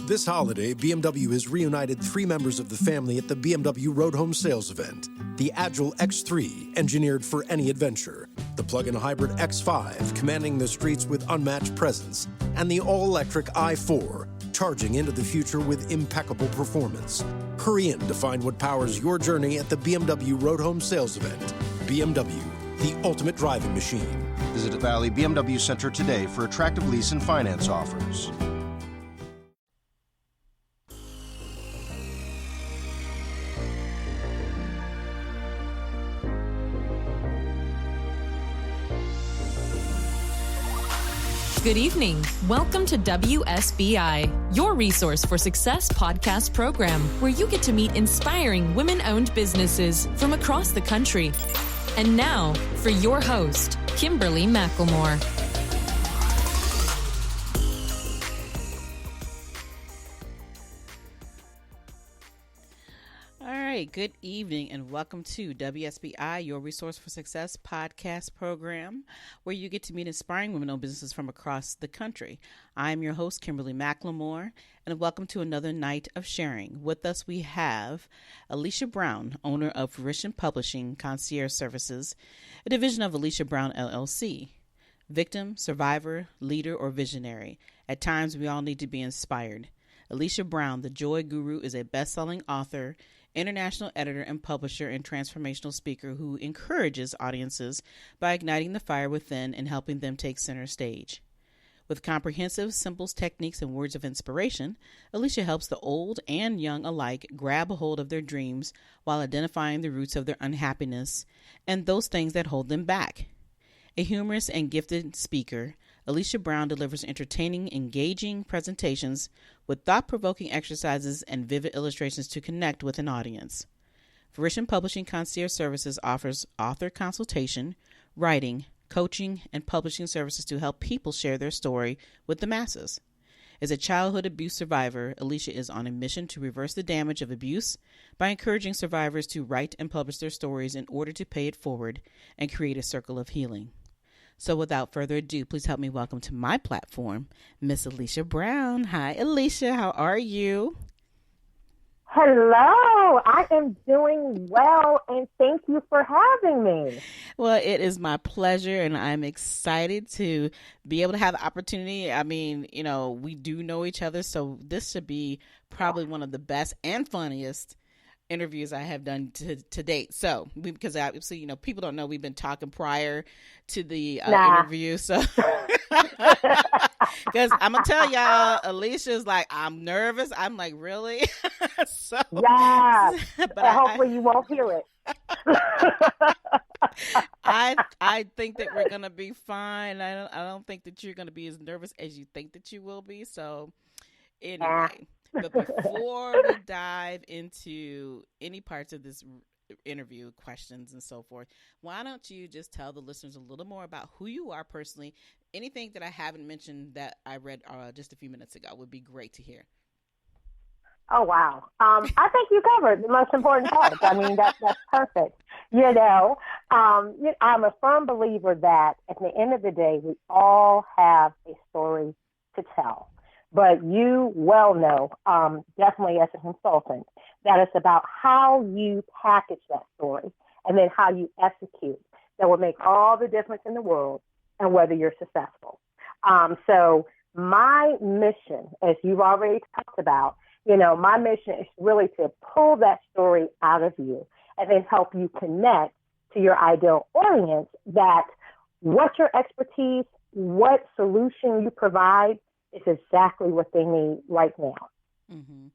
This holiday, BMW has reunited 3 members of the family at the BMW Road Home Sales event. The Agile X3, engineered for any adventure. The plug-in hybrid X5, commanding the streets with unmatched presence. And the all-electric i4, charging into the future with impeccable performance. Hurry in to find what powers your journey at the BMW Road Home Sales event. BMW, the ultimate driving machine. Visit Valley BMW Center today for attractive lease and finance offers. Good evening. Welcome to WSBI, your resource for success podcast program, where you get to meet inspiring women-owned businesses from across the country. And now, for your host, Kimberly McLemore. Good evening and welcome to WSBI, your Resource for Success podcast program, where you get to meet inspiring women-owned businesses from across the country. I'm your host, Kimberly McLemore, and welcome to another night of sharing. With us, we have Alesha Brown, owner of Fruition Publishing Concierge Services, a division of Alesha Brown, LLC. Victim, survivor, leader, or visionary. At times, we all need to be inspired. Alesha Brown, the Joy Guru, is a best-selling author, international editor and publisher and transformational speaker who encourages audiences by igniting the fire within and helping them take center stage. With comprehensive, simple techniques and words of inspiration, Alesha helps the old and young alike grab a hold of their dreams while identifying the roots of their unhappiness and those things that hold them back. A humorist and gifted speaker, Alesha Brown delivers entertaining, engaging presentations with thought-provoking exercises and vivid illustrations to connect with an audience. Fruition Publishing Concierge Services offers author consultation, writing, coaching, and publishing services to help people share their story with the masses. As a childhood abuse survivor, Alesha is on a mission to reverse the damage of abuse by encouraging survivors to write and publish their stories in order to pay it forward and create a circle of healing. So without further ado, please help me welcome to my platform, Miss Alesha Brown. Hi, Alesha. How are you? Hello. I am doing well, and thank you for having me. Well, it is my pleasure, and I'm excited to be able to have the opportunity. I mean, you know, we do know each other, so this should be probably one of the best and funniest interviews I have done to date. So, because obviously, you know, people don't know we've been talking prior to the interview. So, because I'm gonna tell y'all, Alesha's like, I'm nervous. I'm like, really? So, yeah. But hopefully you won't hear it. I think that we're gonna be fine. I don't think that you're gonna be as nervous as you think that you will be. So, anyway. But before we dive into any parts of this interview, questions and so forth, why don't you just tell the listeners a little more about who you are personally? Anything that I haven't mentioned that I read just a few minutes ago would be great to hear. Oh, wow. I think you covered the most important part. I mean, that's perfect. You know, I'm a firm believer that at the end of the day, we all have a story to tell. But you well know, definitely as a consultant, that it's about how you package that story and then how you execute that will make all the difference in the world and whether you're successful. So my mission, as you've already talked about, you know, my mission is really to pull that story out of you and then help you connect to your ideal audience that what your expertise, what solution you provide is exactly what they need right now. Mm-hmm.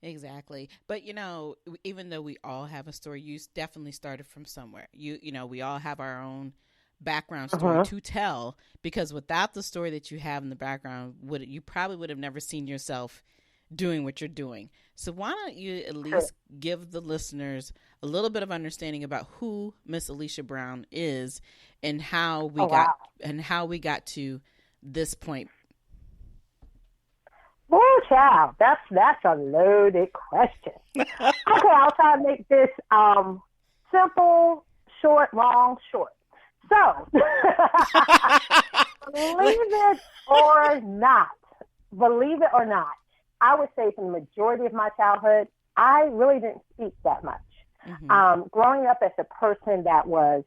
Exactly. But, you know, even though we all have a story, you definitely started from somewhere. You know, we all have our own background story to tell, because without the story that you have in the background, you probably would have never seen yourself doing what you're doing. So why don't you at least give the listeners a little bit of understanding about who Miss Alesha Brown is and how we got to this point. Oh, child, that's a loaded question. Okay, I'll try to make this simple, short, long, short. So, believe it or not, I would say for the majority of my childhood, I really didn't speak that much. Growing up as a person that was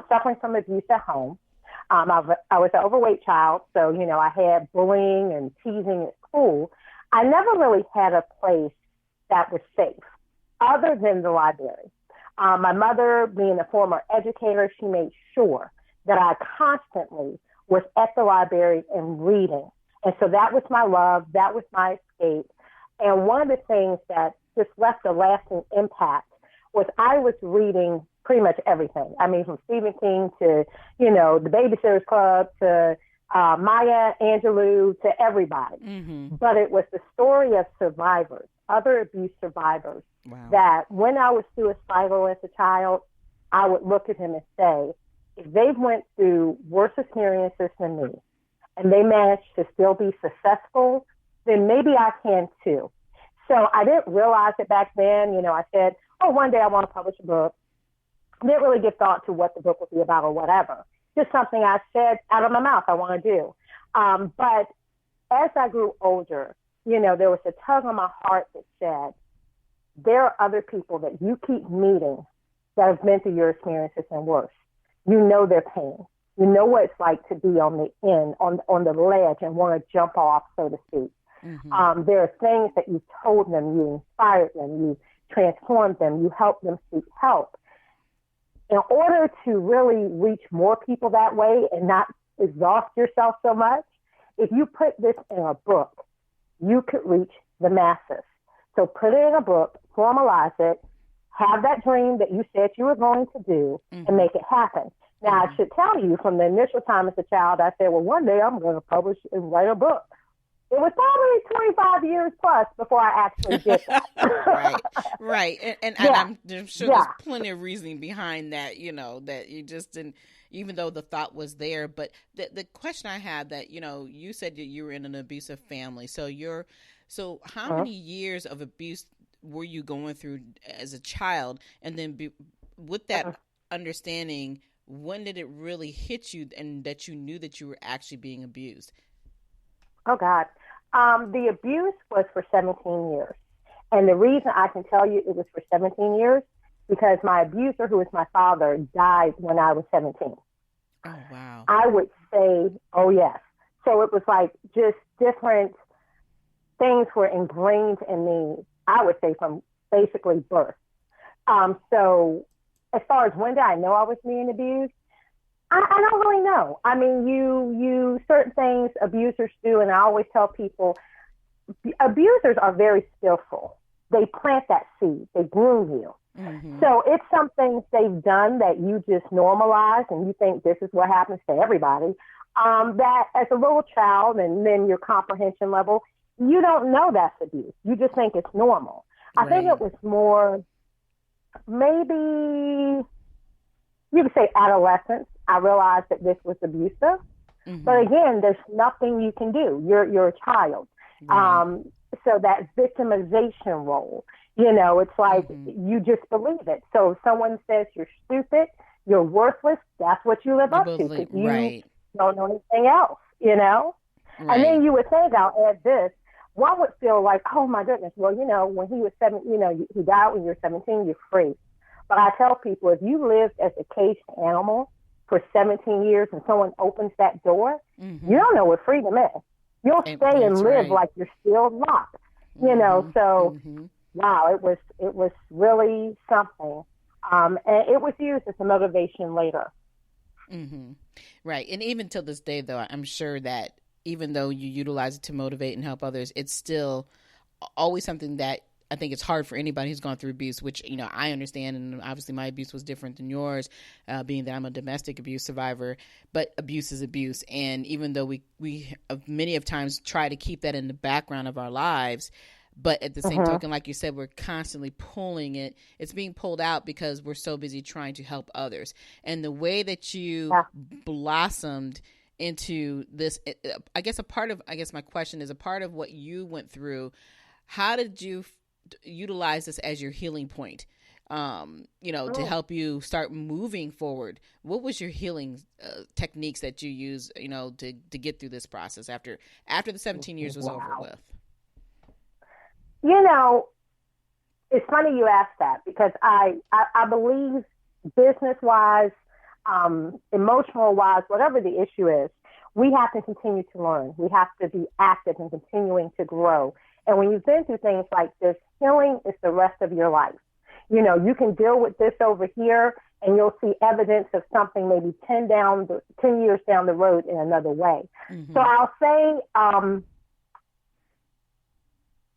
suffering from abuse at home, I was an overweight child, so, you know, I had bullying and teasing at school. I never really had a place that was safe other than the library. My mother, being a former educator, she made sure that I constantly was at the library and reading. And so that was my love. That was my escape. And one of the things that just left a lasting impact was I was reading pretty much everything. I mean, from Stephen King to, you know, the Babysitter's Club to Maya Angelou to everybody. But it was the story of survivors, other abuse survivors, that when I was suicidal as a child, I would look at them and say, if they've went through worse experiences than me and they managed to still be successful, then maybe I can too. So I didn't realize it back then. You know, I said, oh, one day I want to publish a book. I didn't really give thought to what the book would be about or whatever. Just something I said out of my mouth I want to do. But as I grew older, you know, there was a tug on my heart that said, there are other people that you keep meeting that have been through your experiences and worse. You know their pain. You know what it's like to be on the end, on the ledge and want to jump off, so to speak. There are things that you told them, you inspired them, you transformed them, you helped them seek help. In order to really reach more people that way and not exhaust yourself so much, if you put this in a book, you could reach the masses. So put it in a book, formalize it, have that dream that you said you were going to do, and make it happen. Now, I should tell you, from the initial time as a child, I said, well, one day I'm going to publish and write a book. It was probably 25 years plus before I actually did that. Right. And I'm sure there's plenty of reasoning behind that, you know, that you just didn't, even though the thought was there. But the question I had that, you know, you said that you were in an abusive family. So how many years of abuse were you going through as a child? And then with that understanding, when did it really hit you and that you knew that you were actually being abused? Oh, God. The abuse was for 17 years. And the reason I can tell you it was for 17 years, because my abuser, who was my father, died when I was 17. Oh, wow. I would say, oh, yes. So it was like just different things were ingrained in me, I would say, from basically birth. So as far as when did I know I was being abused, I don't really know. I mean, you certain things abusers do, and I always tell people, abusers are very skillful. They plant that seed. They groom you. So it's some things they've done that you just normalize, and you think this is what happens to everybody. That as a little child, and then your comprehension level, you don't know that's abuse. You just think it's normal. I think it was more maybe you could say adolescence. I realized that this was abusive. But again, there's nothing you can do. You're a child. So that victimization role, you know, it's like you just believe it. So if someone says you're stupid, you're worthless, that's what you live up to. You don't know anything else, you know? And then you would think, I'll add this, one would feel like, oh my goodness, well, you know, when he was 7, you know, he died when you're 17, you're free. But I tell people, if you lived as a caged animal for 17 years and someone opens that door, you don't know what freedom is. You'll stay and live like you're still locked, you know. So, wow, it was really something. And it was used as a motivation later. Right. And even till this day, though, I'm sure that even though you utilize it to motivate and help others, it's still always something that I think it's hard for anybody who's gone through abuse, which, you know, I understand. And obviously my abuse was different than yours, being that I'm a domestic abuse survivor, but abuse is abuse. And even though we many of times try to keep that in the background of our lives, but at the same token, like you said, we're constantly pulling it. It's being pulled out because we're so busy trying to help others. And the way that you blossomed into this, I guess my question is, a part of what you went through, how did you utilize this as your healing point, you know, to help you start moving forward? What was your healing techniques that you use, you know, to get through this process after the 17 years was over with? You know, it's funny you asked that because I believe business-wise, emotional-wise, whatever the issue is, we have to continue to learn. We have to be active and continuing to grow. And when you've been through things like this, healing is the rest of your life. You know, you can deal with this over here and you'll see evidence of something maybe 10 years down the road in another way. Mm-hmm. So I'll say,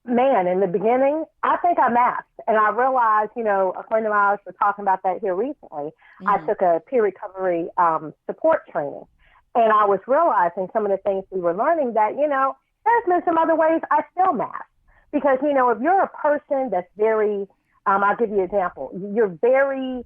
man, in the beginning, I think I masked. And I realized, you know, a friend of mine was talking about that here recently. Mm-hmm. I took a peer recovery support training. And I was realizing some of the things we were learning that, you know, there's been some other ways I still mask. Because, you know, if you're a person that's very, I'll give you an example. You're very,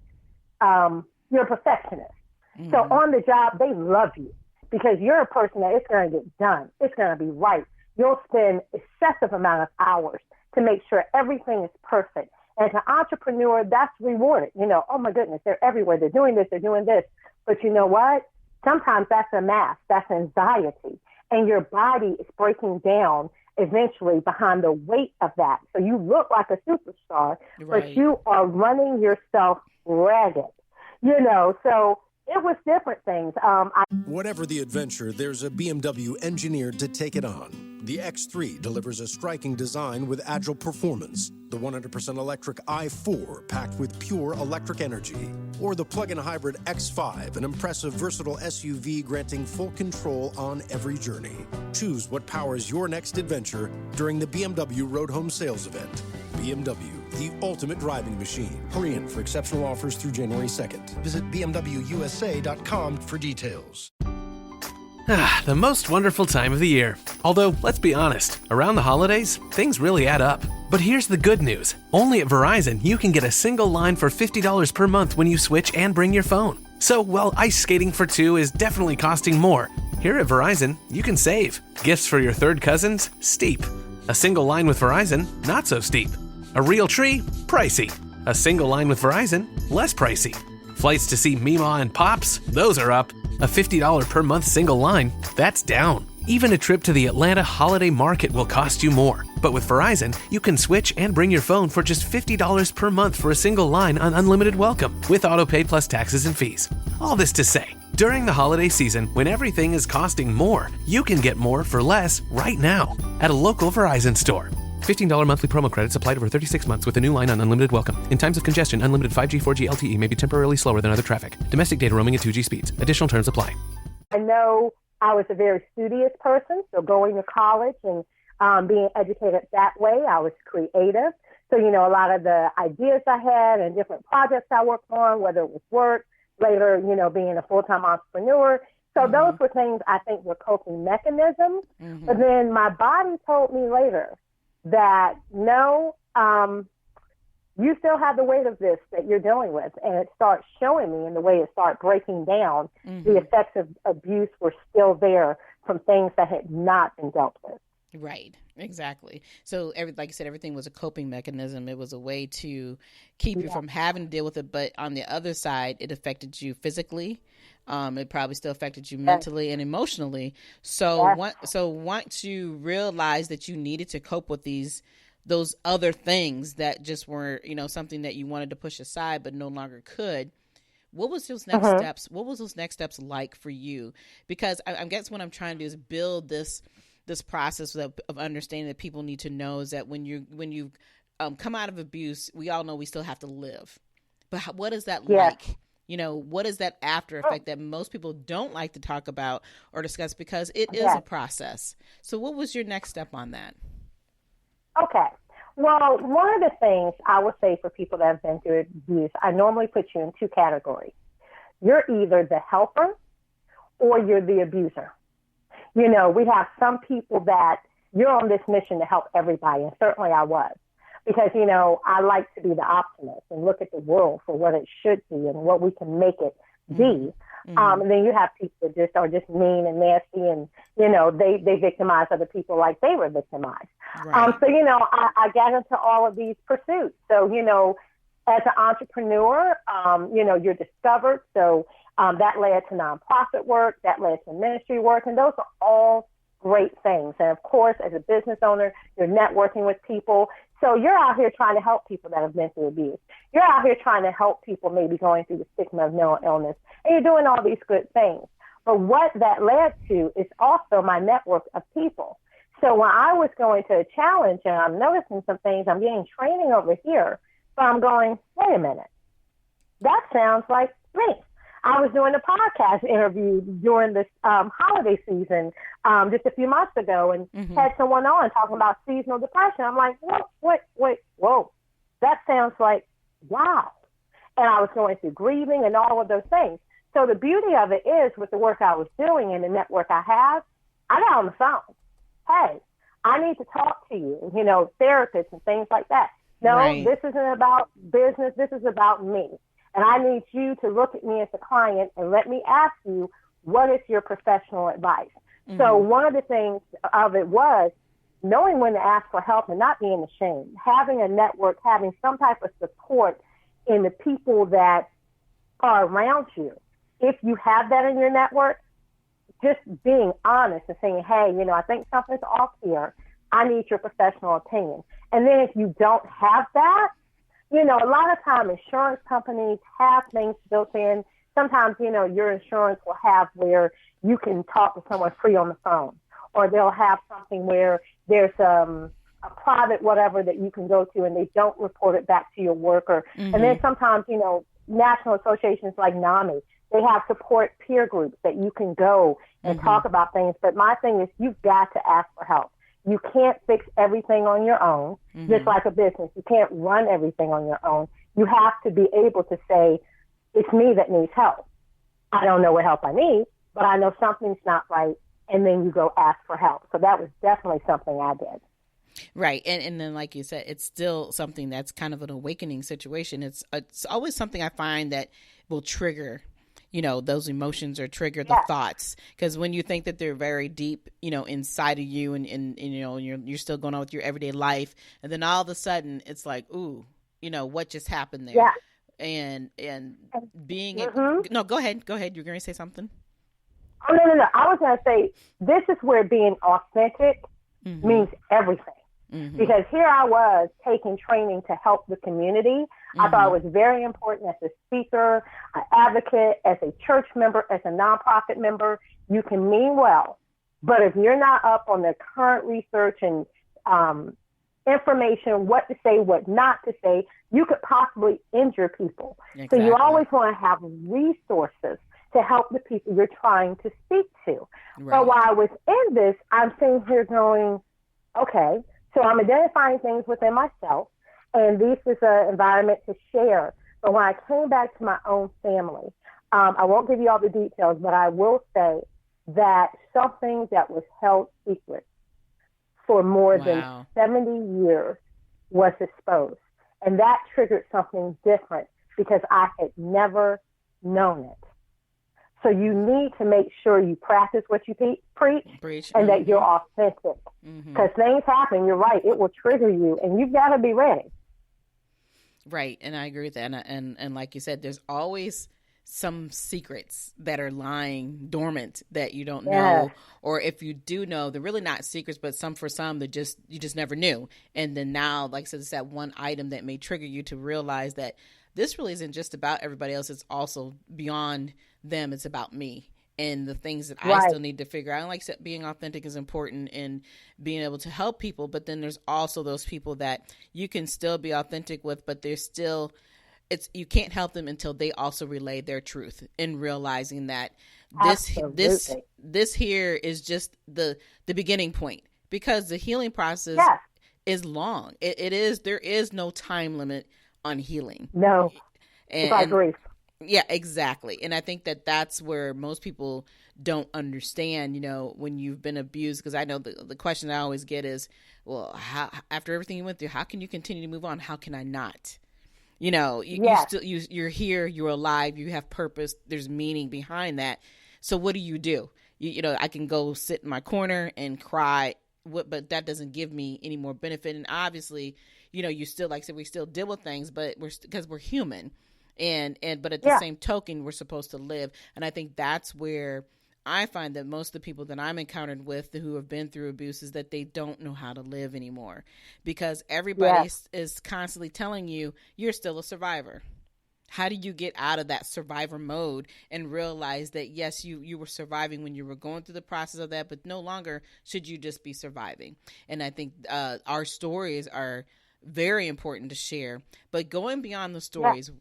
you're a perfectionist. Mm-hmm. So on the job, they love you because you're a person that it's going to get done. It's going to be right. You'll spend excessive amount of hours to make sure everything is perfect. As an entrepreneur, that's rewarded. You know, oh my goodness, they're everywhere. They're doing this, they're doing this. But you know what? Sometimes that's a mask. That's anxiety. And your body is breaking down eventually behind the weight of that. So you look like a superstar, right, but you are running yourself ragged. You know, so it was different things. Whatever the adventure, there's a BMW engineered to take it on. The X3 delivers a striking design with agile performance. The 100% electric i4 packed with pure electric energy. Or the plug-in hybrid X5, an impressive, versatile SUV granting full control on every journey. Choose what powers your next adventure during the BMW Road Home Sales Event. BMW, the ultimate driving machine. Hurry in for exceptional offers through January 2nd. Visit bmwusa.com for details. The most wonderful time of the year. Although, let's be honest, around the holidays, things really add up. But here's the good news. Only at Verizon, you can get a single line for $50 per month when you switch and bring your phone. So while ice skating for two is definitely costing more, here at Verizon, you can save. Gifts for your third cousins? Steep. A single line with Verizon? Not so steep. A real tree? Pricey. A single line with Verizon? Less pricey. Flights to see Mima and Pops? Those are up. A $50 per month single line? That's down. Even a trip to the Atlanta Holiday Market will cost you more. But with Verizon, you can switch and bring your phone for just $50 per month for a single line on unlimited welcome, with autopay plus taxes and fees. All this to say, during the holiday season, when everything is costing more, you can get more for less right now at a local Verizon store. $15 monthly promo credits applied over 36 months with a new line on unlimited welcome. In times of congestion, unlimited 5G, 4G LTE may be temporarily slower than other traffic. Domestic data roaming at 2G speeds. Additional terms apply. I know I was a very studious person, so going to college and being educated that way, I was creative. So, you know, a lot of the ideas I had and different projects I worked on, whether it was work, later, you know, being a full-time entrepreneur. So those were things I think were coping mechanisms. Mm-hmm. But then my body told me later that, no, you still have the weight of this that you're dealing with. And it starts showing me in the way it started breaking down. Mm-hmm. The effects of abuse were still there from things that had not been dealt with. Right, exactly. So, like you said, everything was a coping mechanism. It was a way to keep you from having to deal with it. But on the other side, it affected you physically. It probably still affected you mentally and emotionally. So, once you realized that you needed to cope with those other things that just weren't, you know, something that you wanted to push aside but no longer could, what was those next steps? What was those next steps like for you? Because I guess what I'm trying to do is build this process of understanding that people need to know is that when you come out of abuse, we all know we still have to live. But what is that like? You know, what is that after effect that most people don't like to talk about or discuss because it is a process. So what was your next step on that? Okay. Well, one of the things I would say for people that have been through abuse, I normally put you in two categories. You're either the helper or you're the abuser. You know, we have some people that you're on this mission to help everybody, and certainly I was. Because, you know, I like to be the optimist and look at the world for what it should be and what we can make it be. Mm-hmm. And then you have people that are just mean and nasty and, you know, they victimize other people like they were victimized. Right. So, you know, I got into all of these pursuits. So, you know, as an entrepreneur, you know, you're discovered. So that led to nonprofit work, that led to ministry work, and those are all great things. And of course, as a business owner, you're networking with people. So you're out here trying to help people that have been through abuse. You're out here trying to help people maybe going through the stigma of mental illness, and you're doing all these good things. But what that led to is also my network of people. So when I was going to a challenge and I'm noticing some things, I'm getting training over here, but I'm going, wait a minute, that sounds like me. I was doing a podcast interview during this holiday season just a few months ago and had someone on talking about seasonal depression. I'm like, whoa, that sounds like, wow. And I was going through grieving and all of those things. So the beauty of it is with the work I was doing and the network I have, I got on the phone. Hey, I need to talk to you, therapists and things like that. No, right. This isn't about business. This is about me. And I need you to look at me as a client and let me ask you, what is your professional advice? So one of the things of it was knowing when to ask for help and not being ashamed, having a network, having some type of support in the people that are around you. If you have that in your network, just being honest and saying, hey, I think something's off here. I need your professional opinion. And then if you don't have that, a lot of time insurance companies have things built in. Sometimes, your insurance will have where you can talk to someone free on the phone, or they'll have something where there's a private whatever that you can go to and they don't report it back to your worker. And then sometimes, national associations like NAMI, they have support peer groups that you can go and talk about things. But my thing is you've got to ask for help. You can't fix everything on your own, just like a business. You can't run everything on your own. You have to be able to say, it's me that needs help. I don't know what help I need, but I know something's not right, and then you go ask for help. So that was definitely something I did. Right. And then, like you said, it's still something that's kind of an awakening situation. It's always something I find that will trigger those emotions or trigger the thoughts. Because when you think that they're very deep, inside of you and you're still going on with your everyday life. And then all of a sudden it's like, ooh, what just happened there? Yeah. And being, no, go ahead. You're going to say something? Oh, no. I was going to say, this is where being authentic means everything. Because here I was taking training to help the community. I thought it was very important as a speaker, an advocate, as a church member, as a nonprofit member. You can mean well, but if you're not up on the current research and information, what to say, what not to say, you could possibly injure people. Exactly. So you always want to have resources to help the people you're trying to speak to. Right. But while I was in this, I'm sitting here going, okay, so I'm identifying things within myself, and this is an environment to share. But when I came back to my own family, I won't give you all the details, but I will say that something that was held secret for more than 70 years was exposed. And that triggered something different because I had never known it. So you need to make sure you practice what you preach and that you're authentic. Because things happen, you're right, it will trigger you, and you've got to be ready. Right, and I agree with that. And like you said, there's always some secrets that are lying dormant that you don't know, or if you do know, they're really not secrets, but for some that you just never knew. And then now, like I said, it's that one item that may trigger you to realize that this really isn't just about everybody else. It's also beyond them. It's about me and the things that I still need to figure out. And like I said, being authentic is important and being able to help people. But then there's also those people that you can still be authentic with, but there's still, you can't help them until they also relay their truth and realizing that this here is just the beginning point, because the healing process is long. There is no time limit on healing. No. And I agree. Yeah, exactly. And I think that that's where most people don't understand, when you've been abused, because I know the question I always get is, well, how, after everything you went through, how can you continue to move on? How can I not? You're here, you're alive, you have purpose, there's meaning behind that. So what do? I can go sit in my corner and cry, but that doesn't give me any more benefit. And obviously, you still, like I said, we still deal with things, but because we're human. But at the same token, we're supposed to live. And I think that's where I find that most of the people that I'm encountered with who have been through abuse is that they don't know how to live anymore, because everybody is constantly telling you you're still a survivor. How do you get out of that survivor mode and realize that, yes, you were surviving when you were going through the process of that, but no longer should you just be surviving? And I think our stories are very important to share. But going beyond the stories,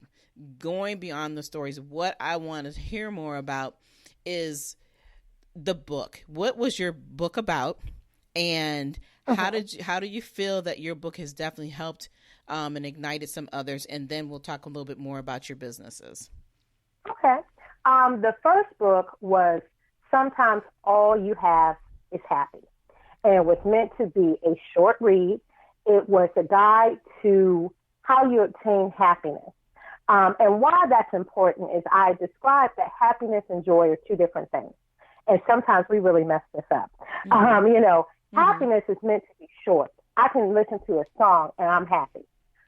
what I want to hear more about is the book. What was your book about? And how do you feel that your book has definitely helped and ignited some others? And then we'll talk a little bit more about your businesses. Okay. The first book was Sometimes All You Have is Happy. And it was meant to be a short read. It was a guide to how you obtain happiness. And why that's important is I described that happiness and joy are two different things. And sometimes we really mess this up. Happiness is meant to be short. I can listen to a song and I'm happy.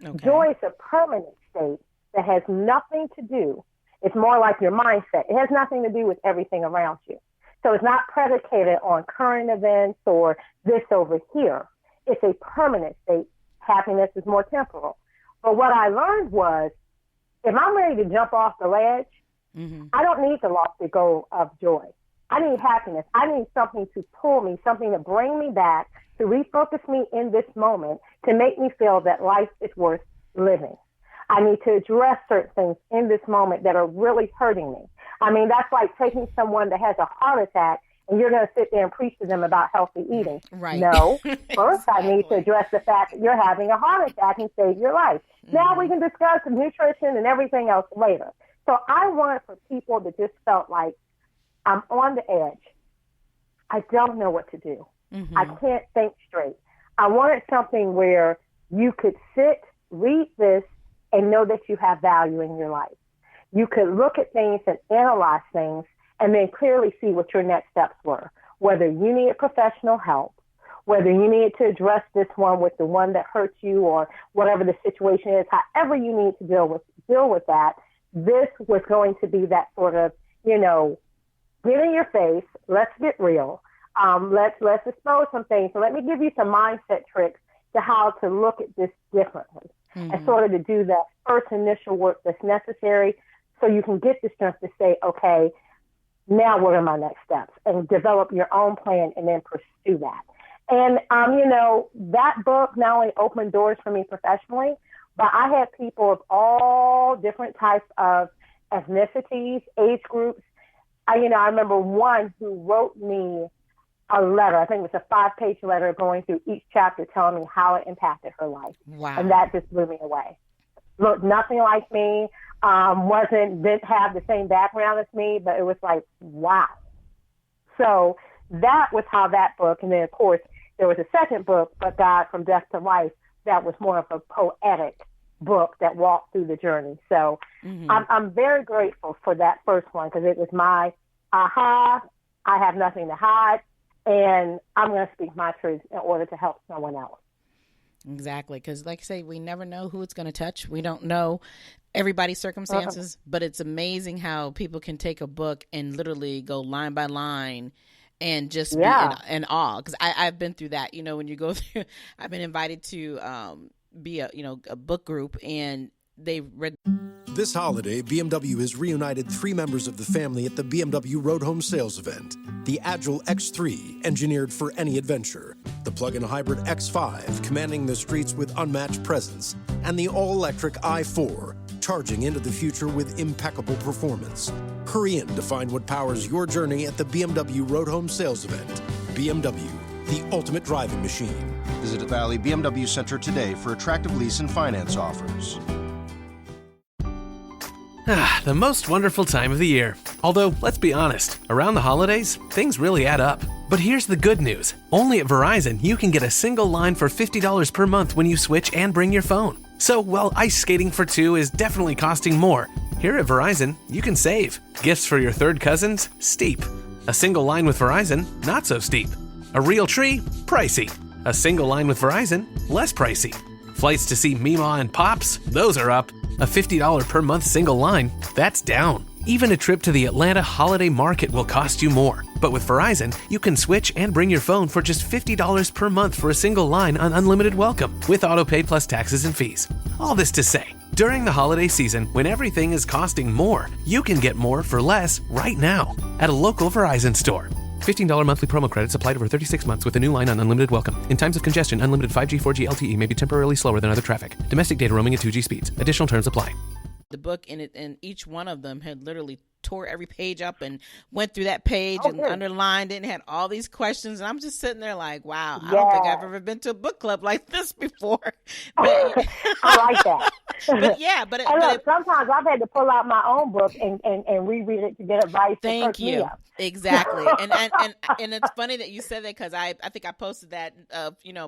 Okay. Joy is a permanent state that has nothing to do. It's more like your mindset. It has nothing to do with everything around you. So it's not predicated on current events or this over here. It's a permanent state. Happiness is more temporal. But what I learned was, if I'm ready to jump off the ledge, I don't need the lofty goal of joy. I need happiness. I need something to pull me, something to bring me back, to refocus me in this moment, to make me feel that life is worth living. I need to address certain things in this moment that are really hurting me. I mean, that's like taking someone that has a heart attack and you're going to sit there and preach to them about healthy eating. Right. No. First, I need to address the fact that you're having a heart attack and save your life. Now we can discuss the nutrition and everything else later. So I want for people that just felt like, I'm on the edge. I don't know what to do. I can't think straight. I wanted something where you could sit, read this, and know that you have value in your life. You could look at things and analyze things and then clearly see what your next steps were, whether you needed professional help, whether you needed to address this one with the one that hurt you or whatever the situation is, however you need to deal with that. This was going to be that sort of, get in your face, let's get real. Let's expose some things. So let me give you some mindset tricks to how to look at this differently and sort of to do that first initial work that's necessary so you can get the strength to say, okay, now what are my next steps? And develop your own plan and then pursue that. And, that book not only opened doors for me professionally, but I had people of all different types of ethnicities, age groups. I remember one who wrote me a letter. I think it was a 5-page letter going through each chapter telling me how it impacted her life. Wow. And that just blew me away. Looked nothing like me, didn't have the same background as me, but it was like, wow. So that was how that book, and then of course there was a second book, But God from Death to Life, that was more of a poetic book that walked through the journey. So I'm very grateful for that first one because it was my aha, I have nothing to hide, and I'm going to speak my truth in order to help someone else. Exactly, because like I say, we never know who it's going to touch. We don't know everybody's circumstances, but it's amazing how people can take a book and literally go line by line and just be in awe. Because I've been through that. When you go through, I've been invited to be a book group, and they read. This holiday, BMW has reunited 3 members of the family at the BMW Road Home Sales Event. The Agile X3, engineered for any adventure. The plug-in hybrid X5, commanding the streets with unmatched presence. And the all-electric i4, charging into the future with impeccable performance. Hurry in to find what powers your journey at the BMW Road Home Sales Event. BMW, the ultimate driving machine. Visit Valley BMW Center today for attractive lease and finance offers. The most wonderful time of the year. Although, let's be honest, around the holidays, things really add up. But here's the good news. Only at Verizon, you can get a single line for $50 per month when you switch and bring your phone. So while ice skating for 2 is definitely costing more, here at Verizon, you can save. Gifts for your third cousins? Steep. A single line with Verizon? Not so steep. A real tree? Pricey. A single line with Verizon? Less pricey. Flights to see Mima and Pops? Those are up. A $50 per month single line? That's down. Even a trip to the Atlanta Holiday Market will cost you more. But with Verizon, you can switch and bring your phone for just $50 per month for a single line on unlimited welcome with autopay plus taxes and fees. All this to say, during the holiday season, when everything is costing more, you can get more for less right now at a local Verizon store. $15 monthly promo credits applied over 36 months with a new line on unlimited welcome. In times of congestion, unlimited 5G, 4G LTE may be temporarily slower than other traffic. Domestic data roaming at 2G speeds. Additional terms apply. The book in it, and each one of them had literally tore every page up and went through that page and underlined it and had all these questions. And I'm just sitting there like, wow, I don't think I've ever been to a book club like this before. But, I like that. But sometimes I've had to pull out my own book and reread it to get advice. Thank you. Exactly. And it's funny that you said that, because I think I posted that,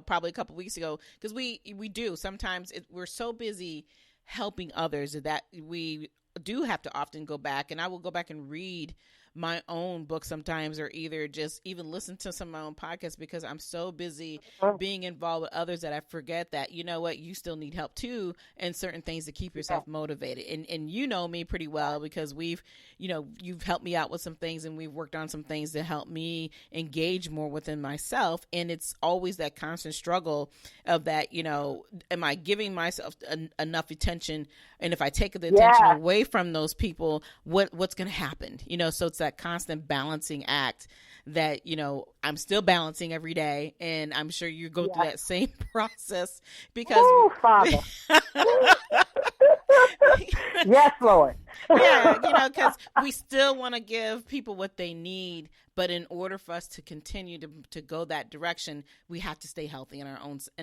probably a couple weeks ago, because we do sometimes we're so busy helping others that we do have to often go back, and I will go back and read my own book sometimes, or either just even listen to some of my own podcasts, because I'm so busy being involved with others that I forget that, you know what, you still need help too, and certain things to keep yourself motivated. And you know me pretty well, because you've helped me out with some things, and we've worked on some things to help me engage more within myself. And it's always that constant struggle of that, am I giving myself enough attention? And if I take the attention away from those people, what's going to happen? So it's that constant balancing act that, I'm still balancing every day. And I'm sure you go through that same process, because Father. Yes, Lord. because we still want to give people what they need. But in order for us to continue to go that direction, we have to stay healthy in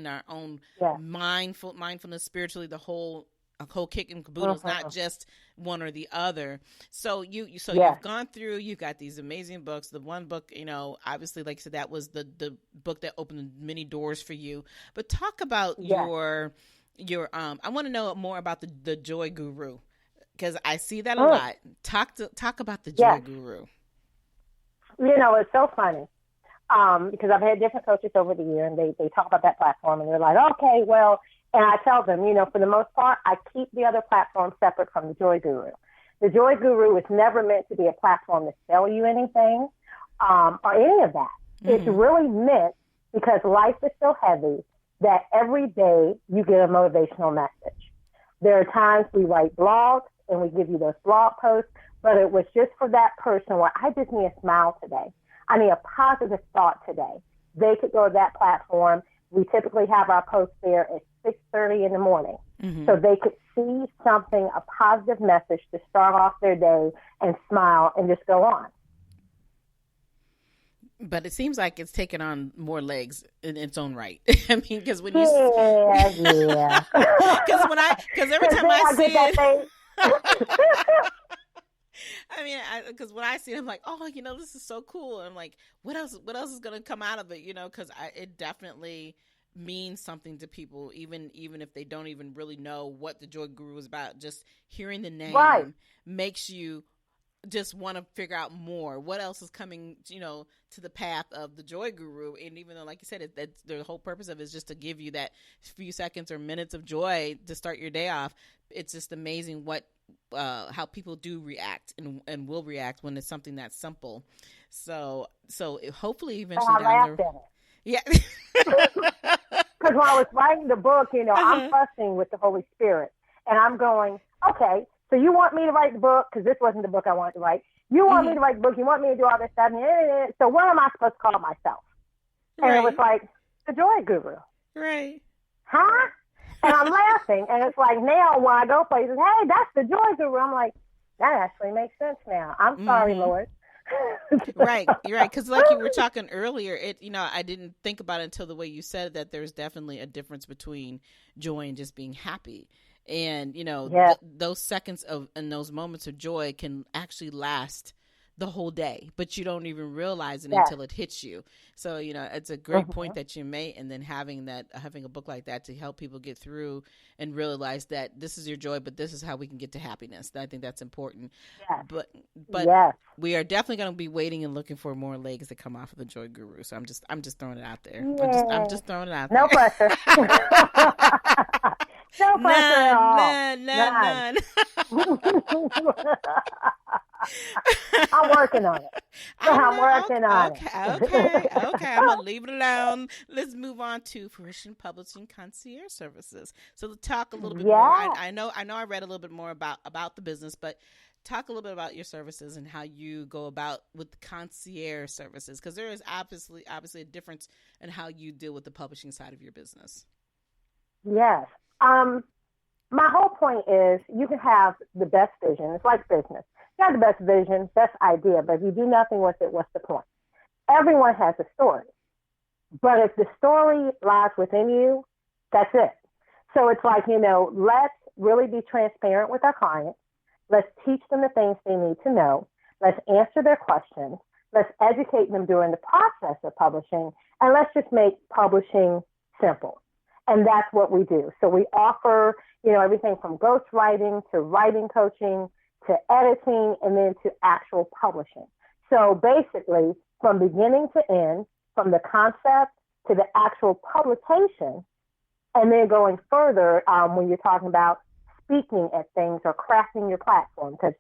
our own mindfulness, spiritually, the whole kick and caboodle. It's not just one or the other. So you've gone through, you've got these amazing books. The one book, obviously, like I said, that was the book that opened many doors for you. But talk about your I want to know more about the Joy Guru, because I see that a lot. Talk about the Joy Guru. It's so funny. Because I've had different coaches over the year, and they talk about that platform, and they're like, okay, well, and I tell them, for the most part, I keep the other platforms separate from the Joy Guru. The Joy Guru is never meant to be a platform to sell you anything or any of that. Mm-hmm. It's really meant, because life is so heavy, that every day you get a motivational message. There are times we write blogs and we give you those blog posts, but it was just for that person where I just need a smile today. I need a positive thought today. They could go to that platform. We typically have our posts there at 6:30 in the morning. Mm-hmm. So they could see something, a positive message to start off their day and smile and just go on. But it seems like it's taken on more legs in its own right. I mean, because when you... Yeah. Because every time I see it... I mean, because when I see it, I'm like, oh, this is so cool. And I'm like, what else is going to come out of it? Because it definitely means something to people, even if they don't even really know what the Joy Guru is about. Just hearing the name makes you just want to figure out more. What else is coming, to the path of the Joy Guru? And even though, like you said, that's the whole purpose of it is just to give you that few seconds or minutes of joy to start your day off. It's just amazing how people do react and will react when it's something that's simple. So hopefully eventually down the road. Yeah. Because when I was writing the book, I'm fussing with the Holy Spirit, and I'm going, okay, so you want me to write the book? Because this wasn't the book I wanted to write. You want me to write the book? You want me to do all this stuff? So what am I supposed to call myself? And it was like, the Joy Guru. Right. Huh? And I'm laughing, and it's like now when I go places, hey, that's the Joy Guru. I'm like, that actually makes sense now. I'm sorry, Lord. Right. You're right. Because like you were talking earlier, I didn't think about it until the way you said that there's definitely a difference between joy and just being happy. And, those seconds and those moments of joy can actually last the whole day, but you don't even realize it until it hits you. So, it's a great point that you made. And then having a book like that to help people get through and realize that this is your joy, but this is how we can get to happiness. I think that's important. Yes. But we are definitely going to be waiting and looking for more legs to come off of the Joy Guru. So I'm just throwing it out there. Yeah. I'm just throwing it out there. No pressure. No pressure at all. None. I'm working on it. I'm working on it. Okay. I'm gonna leave it alone. Let's move on to Fruition Publishing Concierge Services. So talk a little bit more. I know I read a little bit more about the business, but talk a little bit about your services and how you go about with concierge services, because there is obviously a difference in how you deal with the publishing side of your business. Yes. My whole point is you can have the best vision. It's like business. You have the best vision, best idea, but if you do nothing with it, what's the point? Everyone has a story. But if the story lies within you, that's it. So it's like, let's really be transparent with our clients. Let's teach them the things they need to know. Let's answer their questions. Let's educate them during the process of publishing. And let's just make publishing simple. And that's what we do. So we offer, everything from ghostwriting to writing coaching to editing and then to actual publishing. So basically, from beginning to end, from the concept to the actual publication, and then going further when you're talking about speaking at things or crafting your platform. Because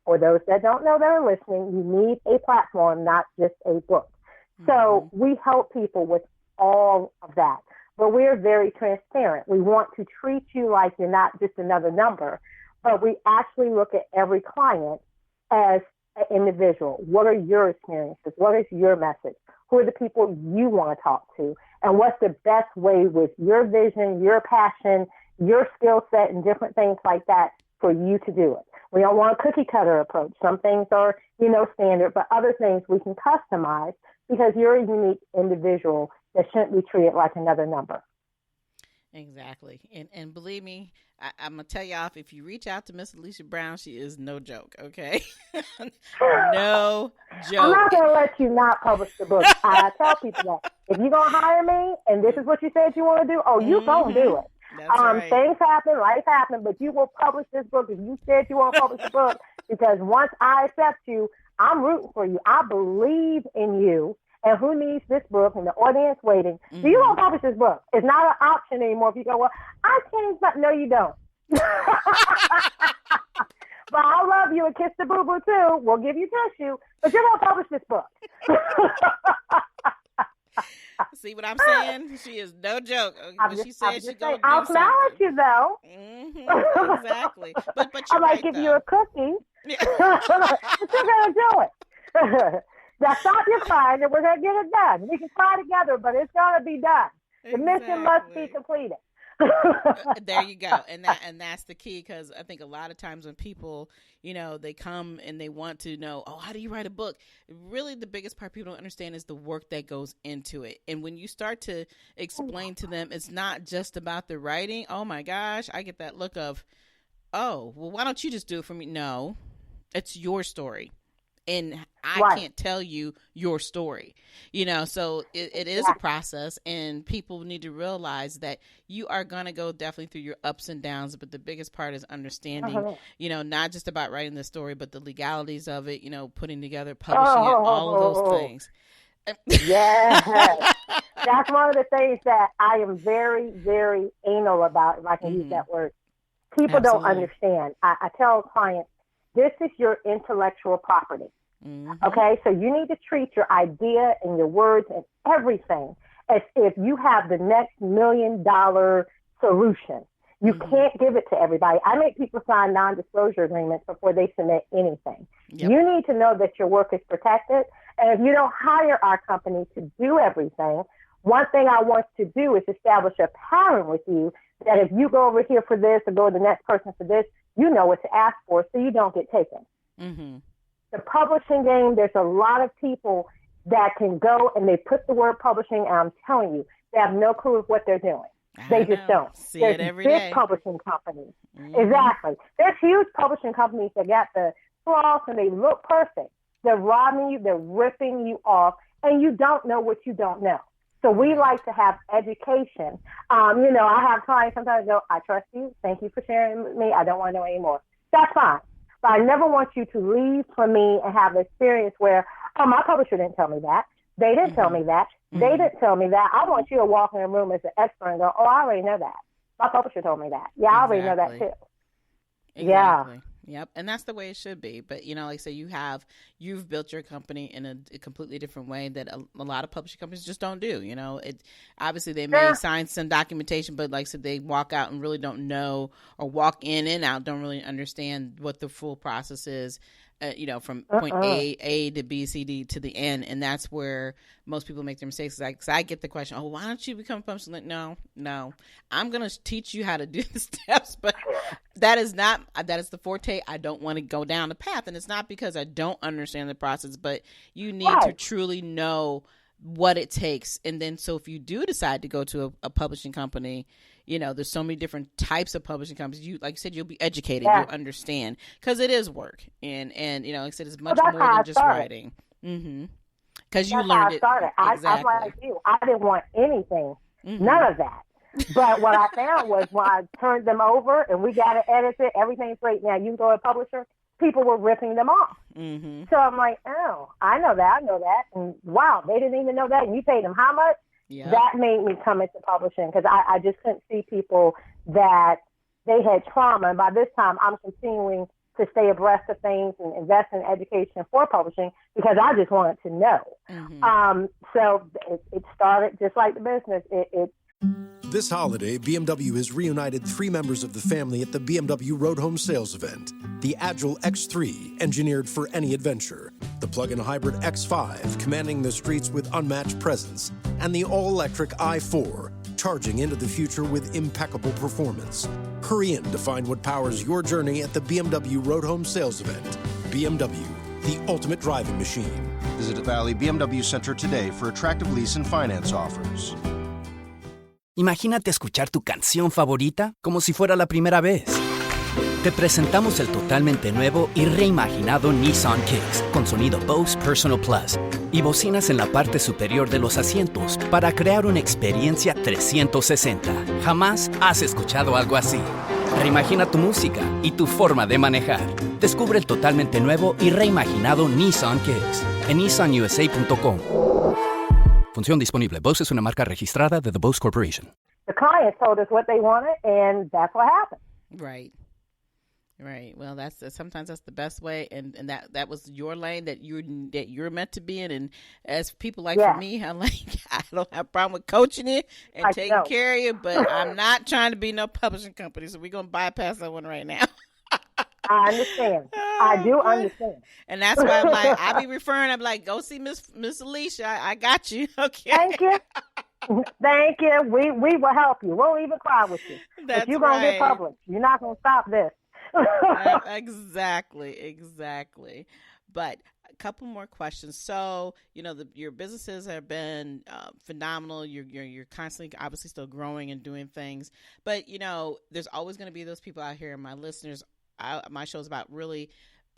for those that don't know that are listening, you need a platform, not just a book. Mm-hmm. So we help people with all of that. But we're very transparent. We want to treat you like you're not just another number, but we actually look at every client as an individual. What are your experiences? What is your message? Who are the people you want to talk to? And what's the best way with your vision, your passion, your skill set, and different things like that for you to do it? We don't want a cookie cutter approach. Some things are, standard, but other things we can customize because you're a unique individual that shouldn't be treated like another number. Exactly. And believe me, I'm going to tell y'all, if you reach out to Miss Alesha Brown, she is no joke, okay? No joke. I'm not going to let you not publish the book. I tell people that. If you're going to hire me and this is what you said you want to do, you're going to do it. That's right. Things happen, life happens, but you will publish this book if you said you want to publish the book, because once I accept you, I'm rooting for you. I believe in you. And who needs this book and the audience waiting? Mm-hmm. Do you want to publish this book? It's not an option anymore. If you go, well, I changed my... No, you don't. But I'll love you and kiss the boo-boo too. We'll give you tissue, but you're going to publish this book. See what I'm saying? She is no joke. She said she's going to do I'll smile at you, though. Mm-hmm. Exactly. But you're I might give you a cookie. But you're going to do it. Now stop your crying and we're going to get it done. We can cry together, but it's going to be done. The mission must be completed. There you go. And that's the key, because I think a lot of times when people, they come and they want to know, how do you write a book? Really, the biggest part people don't understand is the work that goes into it. And when you start to explain to them, it's not just about the writing. Oh my gosh, I get that look of, why don't you just do it for me? No, it's your story. And I can't tell you your story, so it is a process, and people need to realize that you are going to go definitely through your ups and downs. But the biggest part is understanding, not just about writing the story, but the legalities of it, putting together, publishing it, all of those things. Yes. That's one of the things that I am very, very anal about, if I can use that word. People don't understand. I tell clients, this is your intellectual property. Mm-hmm. Okay, so you need to treat your idea and your words and everything as if you have the next $1 million solution. You can't give it to everybody. I make people sign non-disclosure agreements before they submit anything. Yep. You need to know that your work is protected. And if you don't hire our company to do everything, one thing I want to do is establish a pattern with you that if you go over here for this or go to the next person for this, you know what to ask for so you don't get taken. Mm-hmm. The publishing game, there's a lot of people that can go and they put the word publishing, and I'm telling you, they have no clue of what they're doing. They just don't. See There's it every big day. Publishing companies. Mm-hmm. Exactly. There's huge publishing companies that got the flaws and they look perfect. They're robbing you. They're ripping you off, and you don't know what you don't know. So we like to have education. I have clients sometimes go, I trust you. Thank you for sharing with me. I don't want to know anymore. That's fine. But I never want you to leave from me and have an experience where, my publisher didn't tell me that. They didn't tell me that. They didn't tell me that. I want you to walk in a room as an expert and go, I already know that. My publisher told me that. Yeah, I already know that too. Exactly. Yep. And that's the way it should be. But, you know, like I say, you've built your company in a completely different way that a lot of publishing companies just don't do. You know, obviously they may sign some documentation, but like I said, they walk out and really don't know, or walk in and out, don't really understand what the full process is. You know, from point A to B, C, D to the end. And that's where most people make their mistakes. Like, 'cause I get the question, why don't you become a publisher? Like, no, I'm going to teach you how to do the steps, but that is the forte. I don't want to go down the path. And it's not because I don't understand the process, but you need to truly know what it takes. And then, so if you do decide to go to a publishing company, you know, there's so many different types of publishing companies. You, like you said, you'll be educated, you'll understand, because it is work. And, you know, like I said, it's much more than just writing. Because you learned it. Exactly. I'm like you. I didn't want anything, none of that. But what I found was when I turned them over and we got to edit it, everything's great. Now you can go to a publisher, people were ripping them off. So I'm like, oh, I know that. And wow, they didn't even know that. And you paid them how much? Yep. That made me come into publishing, because I just couldn't see people that they had trauma. And by this time, I'm continuing to stay abreast of things and invest in education for publishing, because I just wanted to know. So it started just like the business. This holiday, BMW has reunited 3 members of the family at the BMW Road Home Sales Event. The Agile X3, engineered for any adventure. The plug-in hybrid X5, commanding the streets with unmatched presence. And the all-electric i4, charging into the future with impeccable performance. Hurry in to find what powers your journey at the BMW Road Home Sales Event. BMW, the ultimate driving machine. Visit Valley BMW Center today for attractive lease and finance offers. Imagínate escuchar tu canción favorita como si fuera la primera vez. Te presentamos el totalmente nuevo y reimaginado Nissan Kicks con sonido Bose Personal Plus y bocinas en la parte superior de los asientos para crear una experiencia 360. Jamás has escuchado algo así. Reimagina tu música y tu forma de manejar. Descubre el totalmente nuevo y reimaginado Nissan Kicks en nissanusa.com. Función disponible. Bose es una marca registrada de The Bose Corporation. The clients told us what they wanted, and that's what happened. Right. Well, sometimes that's the best way, and that was your lane that you're meant to be in. And as people like for me, I don't have a problem with coaching it and taking care of you, but I'm not trying to be no publishing company, so we're gonna bypass that one right now. I understand. I do understand. And that's why I'm like, I be referring, I'm like, go see Miss Alesha. I got you. Okay. Thank you. Thank you. We will help you. We'll even cry with you. That's but you're going to get published. You're not going to stop this. Exactly. But a couple more questions. So, you know, your businesses have been phenomenal. You're constantly, obviously, still growing and doing things. But, you know, there's always going to be those people out here, and my listeners, my show is about really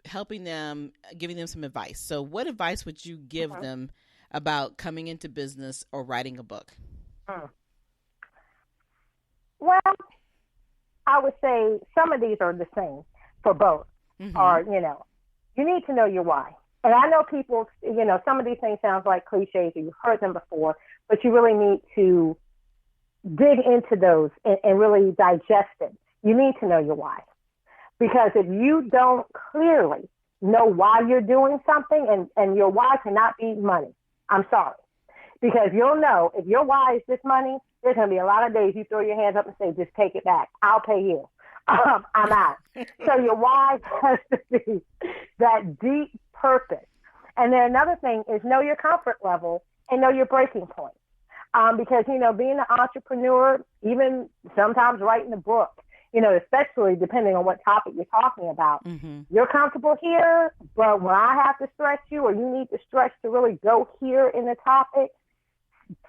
helping them, giving them some advice. So what advice would you give them about coming into business or writing a book? Well, I would say some of these are the same for both. Or, you know, you need to know your why. And I know people, you know, some of these things sound like cliches or you've heard them before, but you really need to dig into those and really digest it. You need to know your why. Because if you don't clearly know why you're doing something, and your why cannot be money, I'm sorry. Because you'll know if your why is just money, there's going to be a lot of days you throw your hands up and say, just take it back. I'll pay you. I'm out. So your why has to be that deep purpose. And then another thing is know your comfort level and know your breaking point. Because, you know, being an entrepreneur, even sometimes writing a book, you know, especially depending on what topic you're talking about, you're comfortable here, but when I have to stretch you or you need to stretch to really go here in the topic,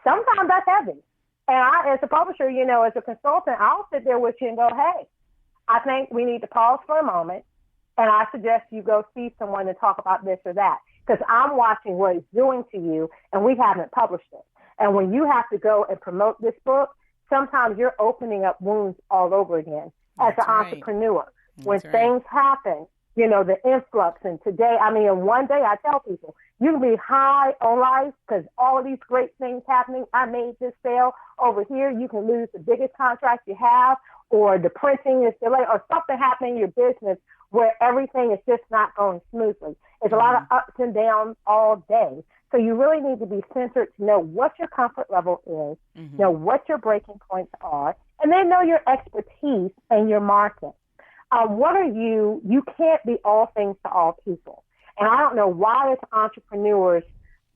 sometimes that's heavy. And I, as a publisher, you know, as a consultant, I'll sit there with you and go, hey, I think we need to pause for a moment, and I suggest you go see someone to talk about this or that, because I'm watching what it's doing to you, and we haven't published it. And when you have to go and promote this book, sometimes you're opening up wounds all over again as an entrepreneur. When things happen, you know, the influx. And today, I mean, in one day, I tell people, you can be high on life because all of these great things happening. I made this sale over here. You can lose the biggest contract you have, or the printing is delayed, or something happening in your business where everything is just not going smoothly. It's a lot of ups and downs all day. So you really need to be centered to know what your comfort level is, know what your breaking points are, and then know your expertise and your market. What are you can't be all things to all people. And I don't know why as entrepreneurs,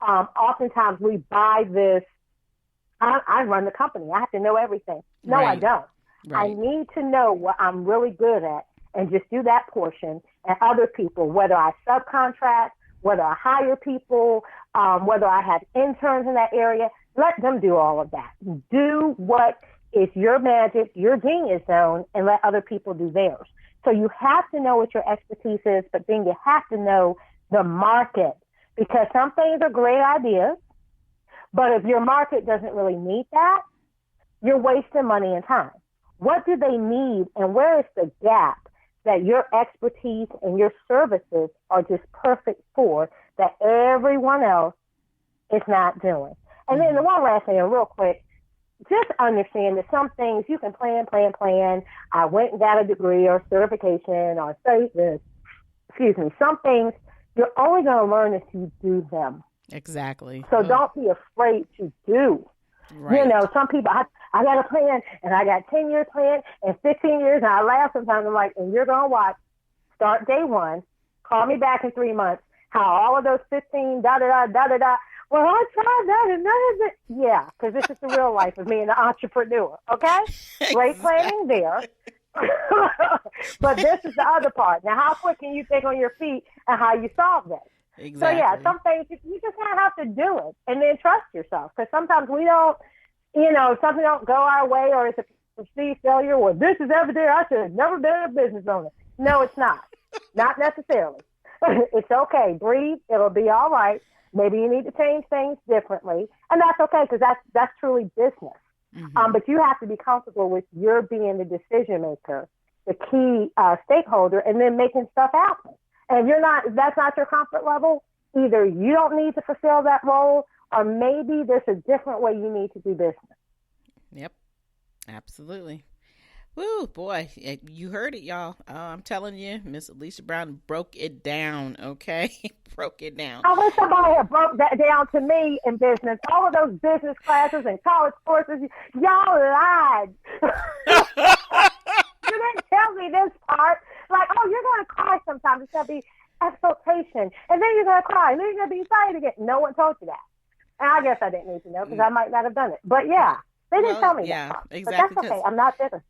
oftentimes we buy this, I run the company, I have to know everything. No, I don't. Right. I need to know what I'm really good at and just do that portion, and other people, whether I subcontract, whether I hire people, whether I have interns in that area, let them do all of that. Do what is your magic, your genius zone, and let other people do theirs. So you have to know what your expertise is, but then you have to know the market, because some things are great ideas, but if your market doesn't really need that, you're wasting money and time. What do they need, and where is the gap that your expertise and your services are just perfect for that everyone else is not doing? And then the one last thing, real quick, just understand that some things you can plan. I went and got a degree or certification or studied this. Some things you're only going to learn if you do them. Exactly. So don't be afraid to do. Right. You know, some people, I got a plan, and I got 10 years plan and 15 years, and I laugh sometimes. I'm like, and you're going to watch, start day one, call me back in 3 months, how all of those 15, da-da-da, well, I tried that, and none of it. Yeah, because this is the real life of me and the entrepreneur, okay? Great planning there. But this is the other part. Now, how quick can you think on your feet and how you solve this? Exactly. So, yeah, some things you just kind of have to do it and then trust yourself, because sometimes we don't, something don't go our way, or it's a perceived failure, or this is evident, I should have never been a business owner. No, it's not. Not necessarily. It's okay. Breathe. It'll be all right. Maybe you need to change things differently, and that's okay, because that's truly business. But you have to be comfortable with your being the decision maker, the key stakeholder, and then making stuff happen. And if that's not your comfort level, either you don't need to fulfill that role, or maybe there's a different way you need to do business. Yep, absolutely. Woo, boy, you heard it, y'all. I'm telling you, Miss Alesha Brown broke it down, okay? Broke it down. I wish somebody had broke that down to me in business. All of those business classes and college courses, y'all lied. You didn't tell me this part. Like, oh, you're going to cry sometimes. It's going to be exaltation. And then you're going to cry. And then you're going to be excited again. No one told you that. And I guess I didn't need to know, because I might not have done it. But, yeah, they didn't tell me that part. Exactly. But that's okay. I'm not bitter.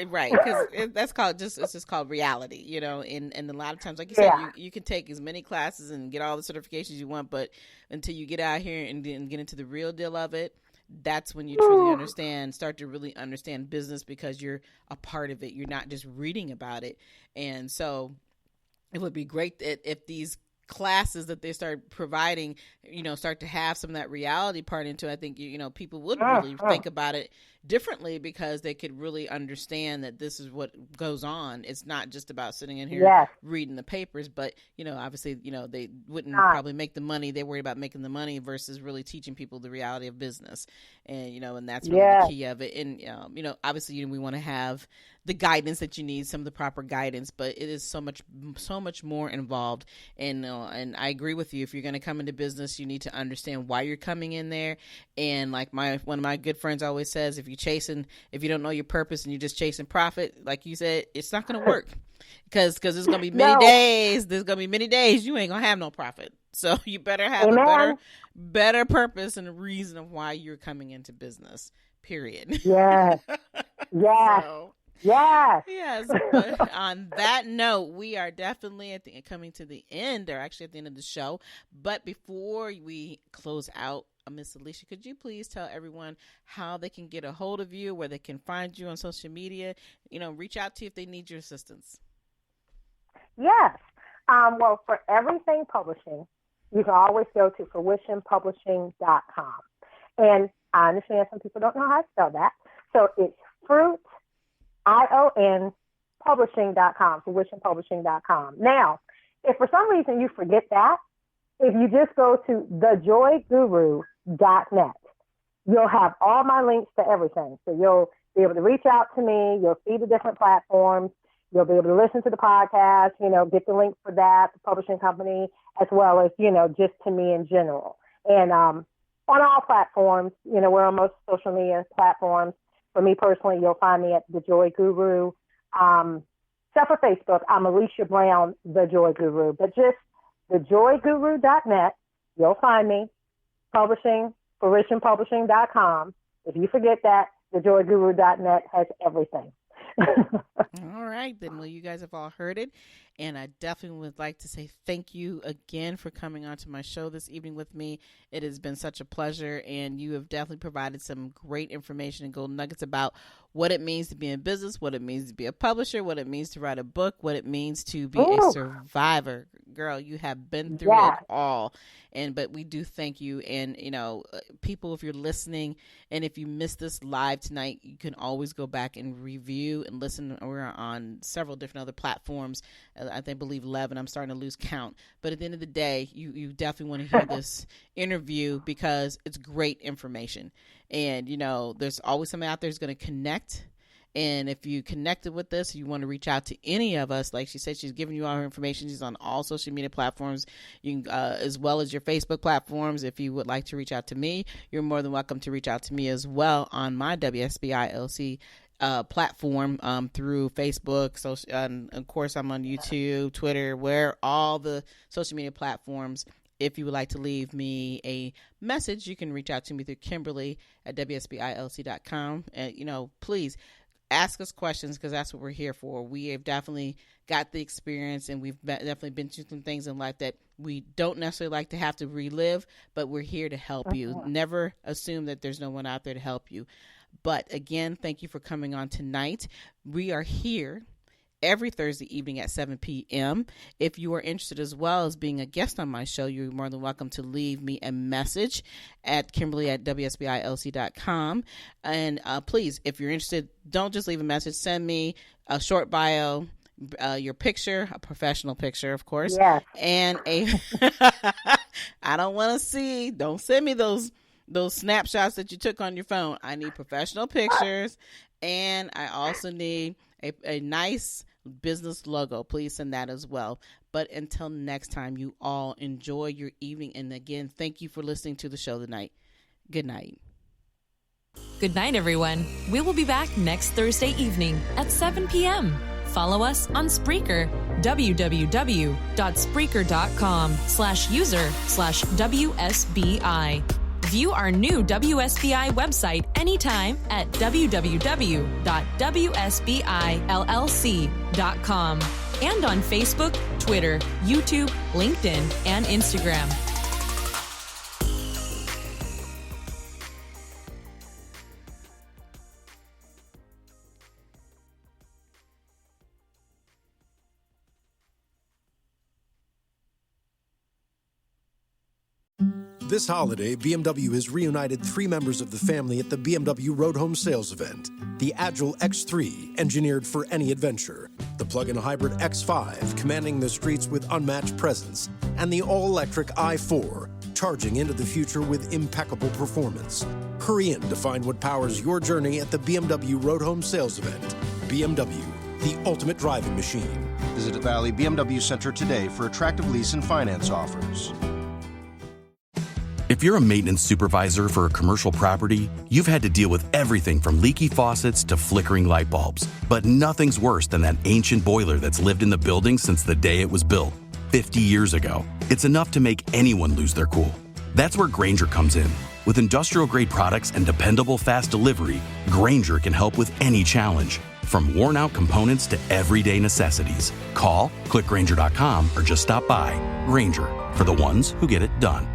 Right, because it's just called reality, and a lot of times, like you said, you can take as many classes and get all the certifications you want, but until you get out here and get into the real deal of it, that's when you truly start to really understand business, because you're a part of it. You're not just reading about it. And so it would be great if these classes that they start providing, start to have some of that reality part into it. I think, people would really think about it differently, because they could really understand that this is what goes on. It's not just about sitting in here reading the papers, but, obviously, they wouldn't probably make the money. They worry about making the money versus really teaching people the reality of business. And, and that's really the key of it. And, obviously, we want to have the guidance that you need, some of the proper guidance, but it is so much more involved. And I agree with you. If you're going to come into business, you need to understand why you're coming in there. And like one of my good friends always says, if you don't know your purpose and you're just chasing profit, like you said, it's not going to work, because there's going to be many days. There's going to be many days you ain't going to have no profit. So you better have a better purpose and a reason of why you're coming into business, period. Yes. Yes. Yes. But on that note, we are definitely coming to the end, or actually at the end of the show. But before we close out, Miss Alesha, could you please tell everyone how they can get a hold of you, where they can find you on social media, reach out to you if they need your assistance? Yes. Well, for everything publishing, you can always go to fruitionpublishing.com. And I understand some people don't know how to spell that. So it's fruit, ION, publishing.com, fruitionpublishing.com. Now, if for some reason you forget that, if you just go to thejoyguru.net, you'll have all my links to everything. So be able to reach out to me. You'll see the different platforms. You'll be able to listen to the podcast, get the link for that, the publishing company, as well as, just to me in general. And on all platforms, we're on most social media platforms. For me personally, you'll find me at The Joy Guru. Except for Facebook, I'm Alesha Brown, The Joy Guru. But just thejoyguru.net, you'll find me. Publishing, fruitionpublishing.com. If you forget that, thejoyguru.net has everything. All right, then. Well, you guys have all heard it. And I definitely would like to say thank you again for coming on to my show this evening with me. It has been such a pleasure, and you have definitely provided some great information and gold nuggets about what it means to be in business, what it means to be a publisher, what it means to write a book, what it means to be a survivor. Girl, you have been through it all. But we do thank you. And, people, if you're listening and if you missed this live tonight, you can always go back and review and listen. We're on several different other platforms. I believe 11. I'm starting to lose count. But at the end of the day, you definitely want to hear this interview because it's great information. And, there's always somebody out there who's going to connect. And if you connected with us, you want to reach out to any of us, like she said, she's giving you all her information. She's on all social media platforms, you can, as well as your Facebook platforms. If you would like to reach out to me, you're more than welcome to reach out to me as well on my WSBI LC platform through Facebook. So, and of course, I'm on YouTube, Twitter, where all the social media platforms. If you would like to leave me a message, you can reach out to me through Kimberly at WSBILC.com. And, please ask us questions because that's what we're here for. We have definitely got the experience, and we've definitely been through some things in life that we don't necessarily like to have to relive, but we're here to help you. Never assume that there's no one out there to help you. But again, thank you for coming on tonight. We are here every Thursday evening at 7 p.m. If you are interested as well as being a guest on my show, you're more than welcome to leave me a message at Kimberly@WSBILC.com. And please, if you're interested, don't just leave a message. Send me a short bio, your picture, a professional picture, of course. Yes. And I don't want to see, don't send me those snapshots that you took on your phone. I need professional pictures, and I also need a nice business logo. Please send that as well. But until next time, you all enjoy your evening. And again, thank you for listening to the show tonight. Good night. Good night, everyone. We will be back next Thursday evening at 7 p.m. Follow us on Spreaker, www.spreaker.com/user/WSBI. View our new WSBI website anytime at www.wsbillc.com and on Facebook, Twitter, YouTube, LinkedIn, and Instagram. This holiday, BMW has reunited 3 members of the family at the BMW Road Home Sales Event. The Agile X3, engineered for any adventure. The plug-in hybrid X5, commanding the streets with unmatched presence. And the all-electric i4, charging into the future with impeccable performance. Hurry in to find what powers your journey at the BMW Road Home Sales Event. BMW, the ultimate driving machine. Visit the Valley BMW Center today for attractive lease and finance offers. If you're a maintenance supervisor for a commercial property, you've had to deal with everything from leaky faucets to flickering light bulbs. But nothing's worse than that ancient boiler that's lived in the building since the day it was built, 50 years ago. It's enough to make anyone lose their cool. That's where Grainger comes in. With industrial-grade products and dependable fast delivery, Grainger can help with any challenge, from worn-out components to everyday necessities. Call, click Grainger.com, or just stop by. Grainger, for the ones who get it done.